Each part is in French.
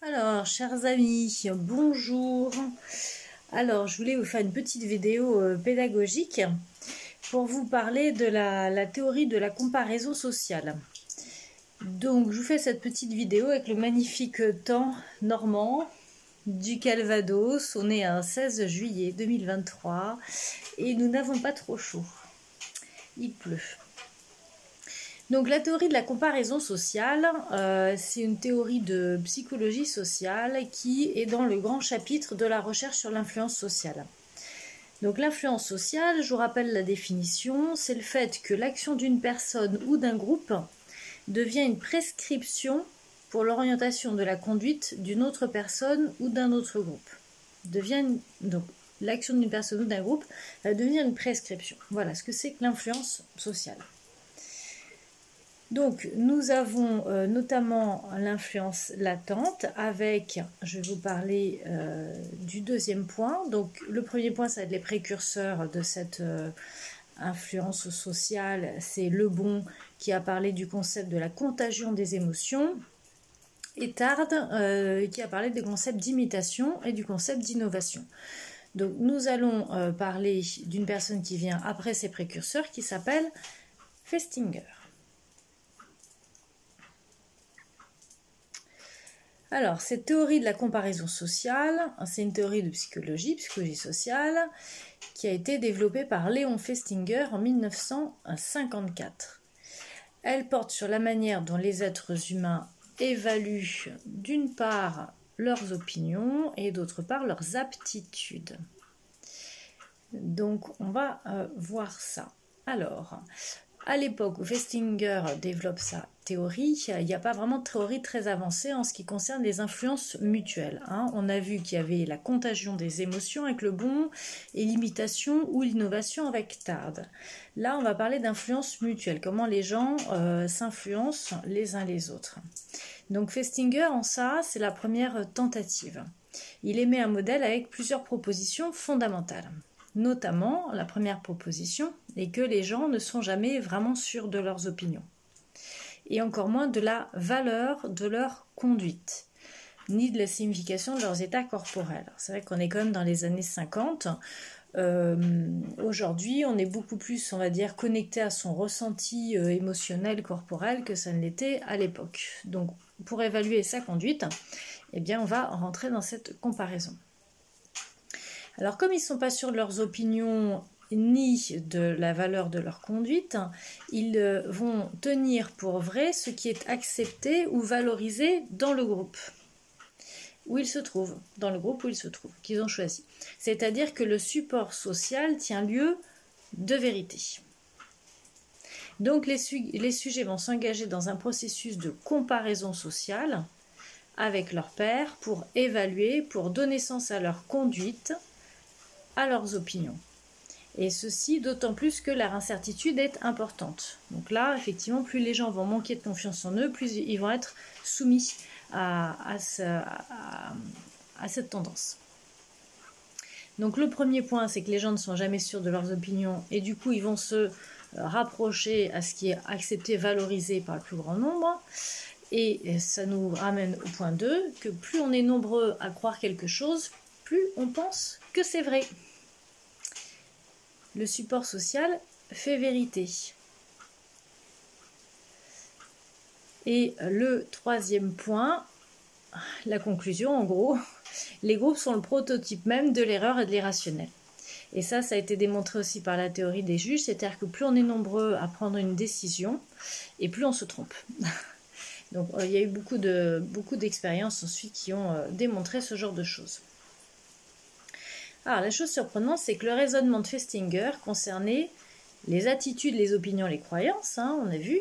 Alors, chers amis, bonjour. Alors, je voulais vous faire une petite vidéo pédagogique pour vous parler de la théorie de la comparaison sociale. Donc, je vous fais cette petite vidéo avec le magnifique temps normand du Calvados. On est un 16 juillet 2023 et nous n'avons pas trop chaud. Il pleut. Donc la théorie de la comparaison sociale, c'est une théorie de psychologie sociale qui est dans le grand chapitre de la recherche sur l'influence sociale. Donc l'influence sociale, je vous rappelle la définition, c'est le fait que l'action d'une personne ou d'un groupe devient une prescription pour l'orientation de la conduite d'une autre personne ou d'un autre groupe. Donc l'action d'une personne ou d'un groupe va devenir une prescription. Voilà ce que c'est que l'influence sociale. Donc, nous avons notamment l'influence latente avec, je vais vous parler du deuxième point. Donc, le premier point, ça va être les précurseurs de cette influence sociale. C'est Lebon qui a parlé du concept de la contagion des émotions et Tarde qui a parlé des concepts d'imitation et du concept d'innovation. Donc, nous allons parler d'une personne qui vient après ces précurseurs qui s'appelle Festinger. Alors, cette théorie de la comparaison sociale, c'est une théorie de psychologie sociale, qui a été développée par Léon Festinger en 1954. Elle porte sur la manière dont les êtres humains évaluent d'une part leurs opinions et d'autre part leurs aptitudes. Donc, on va voir ça. Alors, à l'époque où Festinger développe sa théorie, il n'y a pas vraiment de théorie très avancée en ce qui concerne les influences mutuelles. On a vu qu'il y avait la contagion des émotions avec Lebon et l'imitation ou l'innovation avec Tarde. Là, on va parler d'influence mutuelle, comment les gens s'influencent les uns les autres. Donc Festinger, en ça, c'est la première tentative. Il émet un modèle avec plusieurs propositions fondamentales. Notamment, la première proposition est que les gens ne sont jamais vraiment sûrs de leurs opinions, et encore moins de la valeur de leur conduite, ni de la signification de leurs états corporels. C'est vrai qu'on est quand même dans les années 50. Aujourd'hui, on est beaucoup plus, on va dire, connecté à son ressenti émotionnel, corporel, que ça ne l'était à l'époque. Donc, pour évaluer sa conduite, eh bien, on va rentrer dans cette comparaison. Alors, comme ils ne sont pas sûrs de leurs opinions ni de la valeur de leur conduite, ils vont tenir pour vrai ce qui est accepté ou valorisé dans le groupe où ils se trouvent, qu'ils ont choisi. C'est-à-dire que le support social tient lieu de vérité. Donc, les sujets vont s'engager dans un processus de comparaison sociale avec leurs pairs pour évaluer, pour donner sens à leur conduite, à leurs opinions. Et ceci d'autant plus que leur incertitude est importante. Donc là, effectivement, plus les gens vont manquer de confiance en eux, plus ils vont être soumis à cette tendance. Donc le premier point, c'est que les gens ne sont jamais sûrs de leurs opinions et du coup, ils vont se rapprocher à ce qui est accepté, valorisé par le plus grand nombre. Et ça nous ramène au point 2, que plus on est nombreux à croire quelque chose, plus on pense que c'est vrai. Le support social fait vérité. Et le troisième point, la conclusion en gros, les groupes sont le prototype même de l'erreur et de l'irrationnel. Et ça a été démontré aussi par la théorie des juges, c'est-à-dire que plus on est nombreux à prendre une décision, et plus on se trompe. Donc il y a eu beaucoup d'expériences ensuite qui ont démontré ce genre de choses. Alors, la chose surprenante, c'est que le raisonnement de Festinger concernait les attitudes, les opinions, les croyances, on a vu,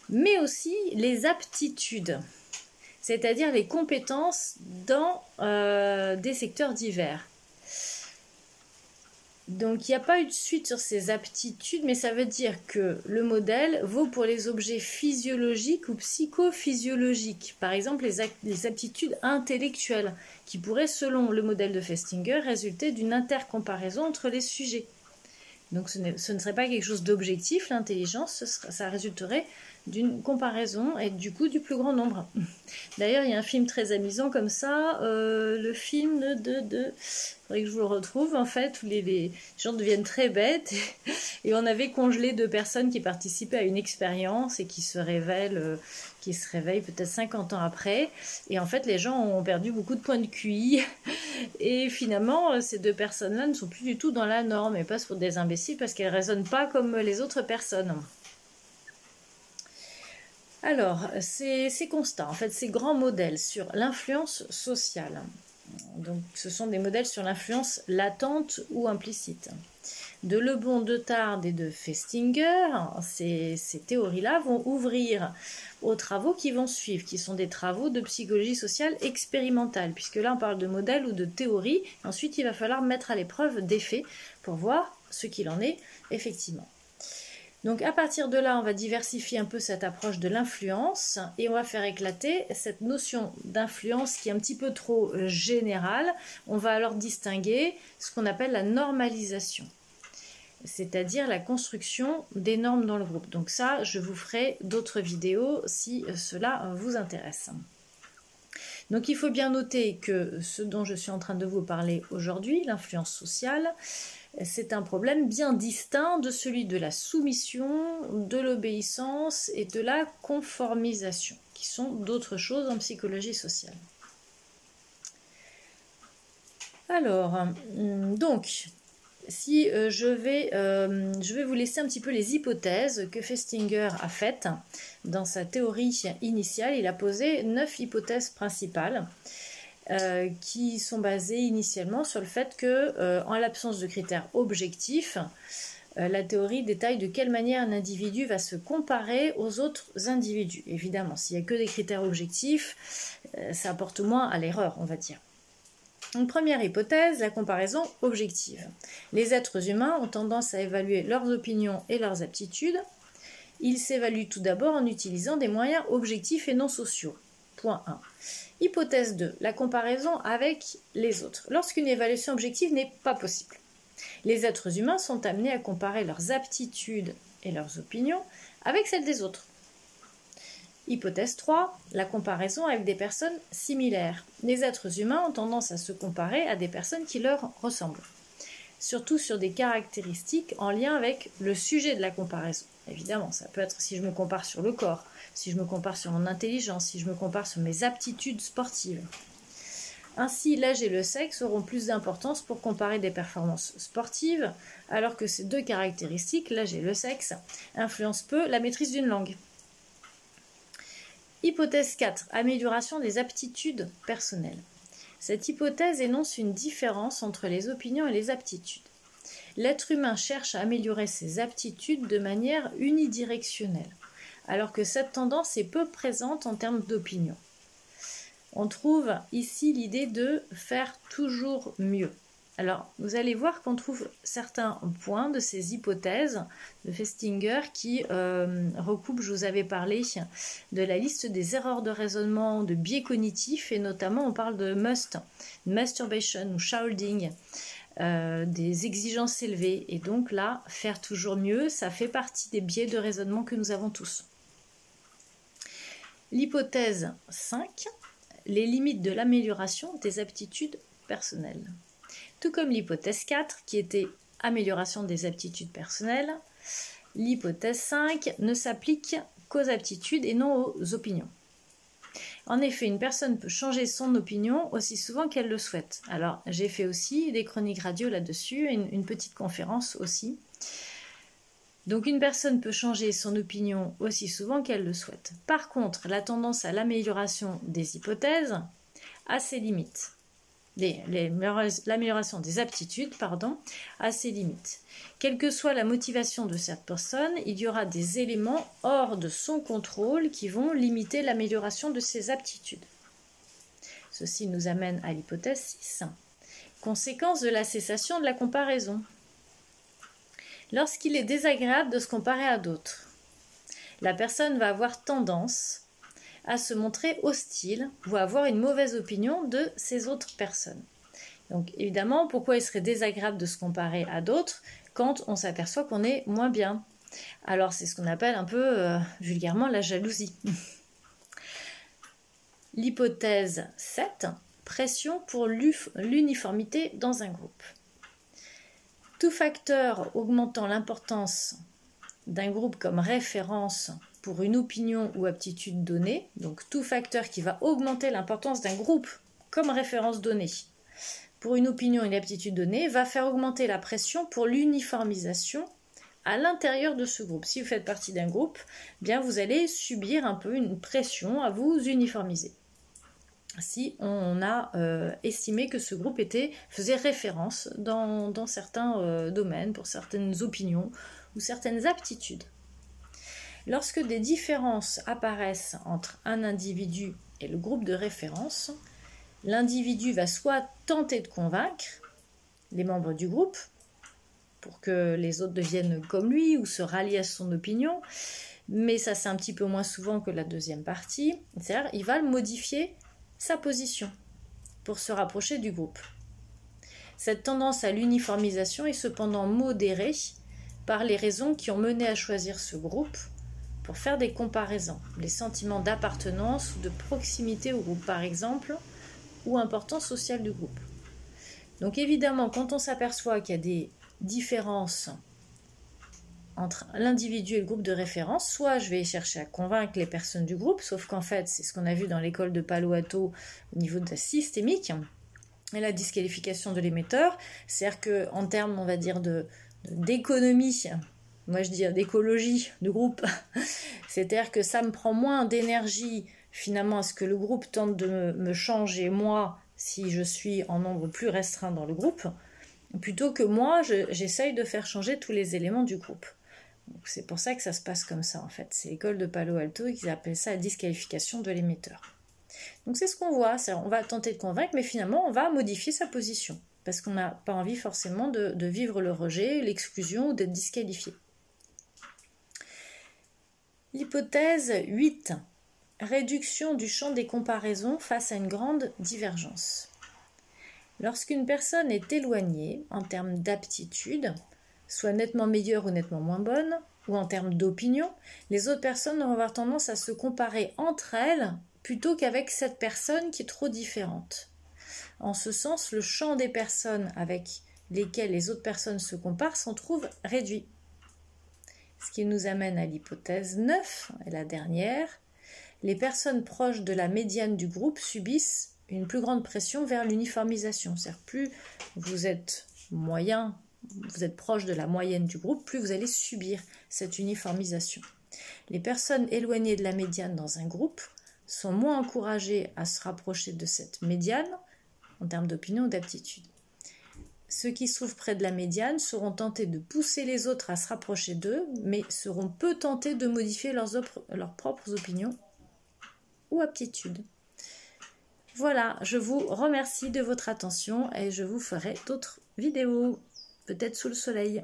mais aussi les aptitudes, c'est-à-dire les compétences dans des secteurs divers. Donc, il n'y a pas eu de suite sur ces aptitudes, mais ça veut dire que le modèle vaut pour les objets physiologiques ou psychophysiologiques. Par exemple, les aptitudes intellectuelles, qui pourraient, selon le modèle de Festinger, résulter d'une intercomparaison entre les sujets. Donc, ce ne serait pas quelque chose d'objectif, l'intelligence, ça résulterait d'une comparaison et du coup du plus grand nombre. D'ailleurs, il y a un film très amusant comme ça, le film il faudrait que je vous le retrouve en fait, où les gens deviennent très bêtes et on avait congelé 2 personnes qui participaient à une expérience et qui se réveillent peut-être 50 ans après, et en fait les gens ont perdu beaucoup de points de QI et finalement ces 2 personnes-là ne sont plus du tout dans la norme et passent pour des imbéciles parce qu'elles ne raisonnent pas comme les autres personnes. Alors, ces constats, en fait, ces grands modèles sur l'influence sociale, donc ce sont des modèles sur l'influence latente ou implicite. De Lebon, de Tard et de Festinger, ces théories-là vont ouvrir aux travaux qui vont suivre, qui sont des travaux de psychologie sociale expérimentale, puisque là on parle de modèles ou de théories, ensuite il va falloir mettre à l'épreuve des faits pour voir ce qu'il en est effectivement. Donc à partir de là, on va diversifier un peu cette approche de l'influence et on va faire éclater cette notion d'influence qui est un petit peu trop générale. On va alors distinguer ce qu'on appelle la normalisation, c'est-à-dire la construction des normes dans le groupe. Donc ça, je vous ferai d'autres vidéos si cela vous intéresse. Donc il faut bien noter que ce dont je suis en train de vous parler aujourd'hui, l'influence sociale, c'est un problème bien distinct de celui de la soumission, de l'obéissance et de la conformisation, qui sont d'autres choses en psychologie sociale. Alors, donc, si je vais vous laisser un petit peu les hypothèses que Festinger a faites dans sa théorie initiale. Il a posé 9 hypothèses principales. Qui sont basées initialement sur le fait que, en l'absence de critères objectifs, la théorie détaille de quelle manière un individu va se comparer aux autres individus. Évidemment, s'il n'y a que des critères objectifs, ça apporte moins à l'erreur, on va dire. Une première hypothèse, la comparaison objective. Les êtres humains ont tendance à évaluer leurs opinions et leurs aptitudes. Ils s'évaluent tout d'abord en utilisant des moyens objectifs et non sociaux. Point 1. Hypothèse 2, la comparaison avec les autres. Lorsqu'une évaluation objective n'est pas possible, les êtres humains sont amenés à comparer leurs aptitudes et leurs opinions avec celles des autres. Hypothèse 3, la comparaison avec des personnes similaires. Les êtres humains ont tendance à se comparer à des personnes qui leur ressemblent, surtout sur des caractéristiques en lien avec le sujet de la comparaison. Évidemment, ça peut être si je me compare sur le corps, si je me compare sur mon intelligence, si je me compare sur mes aptitudes sportives. Ainsi, l'âge et le sexe auront plus d'importance pour comparer des performances sportives, alors que ces 2 caractéristiques, l'âge et le sexe, influencent peu la maîtrise d'une langue. Hypothèse 4. Amélioration des aptitudes personnelles. Cette hypothèse énonce une différence entre les opinions et les aptitudes. L'être humain cherche à améliorer ses aptitudes de manière unidirectionnelle, alors que cette tendance est peu présente en termes d'opinion. On trouve ici l'idée de faire toujours mieux. Alors, vous allez voir qu'on trouve certains points de ces hypothèses de Festinger qui recoupent, je vous avais parlé, de la liste des erreurs de raisonnement, de biais cognitifs, et notamment on parle de must, masturbation ou shoulding, des exigences élevées. Et donc là, faire toujours mieux, ça fait partie des biais de raisonnement que nous avons tous. L'hypothèse 5, les limites de l'amélioration des aptitudes personnelles. Tout comme l'hypothèse 4, qui était amélioration des aptitudes personnelles, l'hypothèse 5 ne s'applique qu'aux aptitudes et non aux opinions. En effet, une personne peut changer son opinion aussi souvent qu'elle le souhaite. Alors, j'ai fait aussi des chroniques radio là-dessus, une petite conférence aussi. Donc, une personne peut changer son opinion aussi souvent qu'elle le souhaite. Par contre, la tendance à l'amélioration des hypothèses a ses limites. L'amélioration des aptitudes, a ses limites. Quelle que soit la motivation de cette personne, il y aura des éléments hors de son contrôle qui vont limiter l'amélioration de ses aptitudes. Ceci nous amène à l'hypothèse 6. Conséquence de la cessation de la comparaison. Lorsqu'il est désagréable de se comparer à d'autres, la personne va avoir tendance à se montrer hostile ou à avoir une mauvaise opinion de ces autres personnes. Donc évidemment, pourquoi il serait désagréable de se comparer à d'autres quand on s'aperçoit qu'on est moins bien? Alors c'est ce qu'on appelle un peu vulgairement la jalousie. L'hypothèse 7, pression pour l'uniformité dans un groupe. Tout facteur augmentant l'importance d'un groupe comme référence pour une opinion ou aptitude donnée, donc tout facteur qui va augmenter l'importance d'un groupe comme référence donnée pour une opinion et une aptitude donnée, va faire augmenter la pression pour l'uniformisation à l'intérieur de ce groupe. Si vous faites partie d'un groupe, bien vous allez subir un peu une pression à vous uniformiser. Si on a estimé que ce groupe faisait référence dans certains domaines, pour certaines opinions ou certaines aptitudes. Lorsque des différences apparaissent entre un individu et le groupe de référence, l'individu va soit tenter de convaincre les membres du groupe pour que les autres deviennent comme lui ou se rallient à son opinion, mais ça c'est un petit peu moins souvent que la deuxième partie, c'est-à-dire il va modifier sa position pour se rapprocher du groupe. Cette tendance à l'uniformisation est cependant modérée par les raisons qui ont mené à choisir ce groupe pour faire des comparaisons, les sentiments d'appartenance ou de proximité au groupe par exemple, ou importance sociale du groupe. Donc évidemment, quand on s'aperçoit qu'il y a des différences entre l'individu et le groupe de référence, soit je vais chercher à convaincre les personnes du groupe, sauf qu'en fait, c'est ce qu'on a vu dans l'école de Palo Alto au niveau de la systémique et la disqualification de l'émetteur, c'est-à-dire qu'en termes, on va dire, d'économie, moi je dis d'écologie de groupe, c'est-à-dire que ça me prend moins d'énergie finalement à ce que le groupe tente de me changer moi si je suis en nombre plus restreint dans le groupe, plutôt que moi j'essaye de faire changer tous les éléments du groupe. C'est pour ça que ça se passe comme ça en fait. C'est l'école de Palo Alto et qu'ils appellent ça la disqualification de l'émetteur. Donc c'est ce qu'on voit, on va tenter de convaincre, mais finalement on va modifier sa position, parce qu'on n'a pas envie forcément de vivre le rejet, l'exclusion ou d'être disqualifié. L'hypothèse 8. Réduction du champ des comparaisons face à une grande divergence. Lorsqu'une personne est éloignée en termes d'aptitude, soit nettement meilleure ou nettement moins bonne, ou en termes d'opinion, les autres personnes vont avoir tendance à se comparer entre elles plutôt qu'avec cette personne qui est trop différente. En ce sens, le champ des personnes avec lesquelles les autres personnes se comparent s'en trouve réduit. Ce qui nous amène à l'hypothèse 9, et la dernière. Les personnes proches de la médiane du groupe subissent une plus grande pression vers l'uniformisation. C'est-à-dire plus vous êtes moyen, vous êtes proche de la moyenne du groupe, plus vous allez subir cette uniformisation. Les personnes éloignées de la médiane dans un groupe sont moins encouragées à se rapprocher de cette médiane en termes d'opinion ou d'aptitude. Ceux qui se trouvent près de la médiane seront tentés de pousser les autres à se rapprocher d'eux, mais seront peu tentés de modifier leurs propres opinions ou aptitudes. Voilà, je vous remercie de votre attention et je vous ferai d'autres vidéos, peut-être sous le soleil.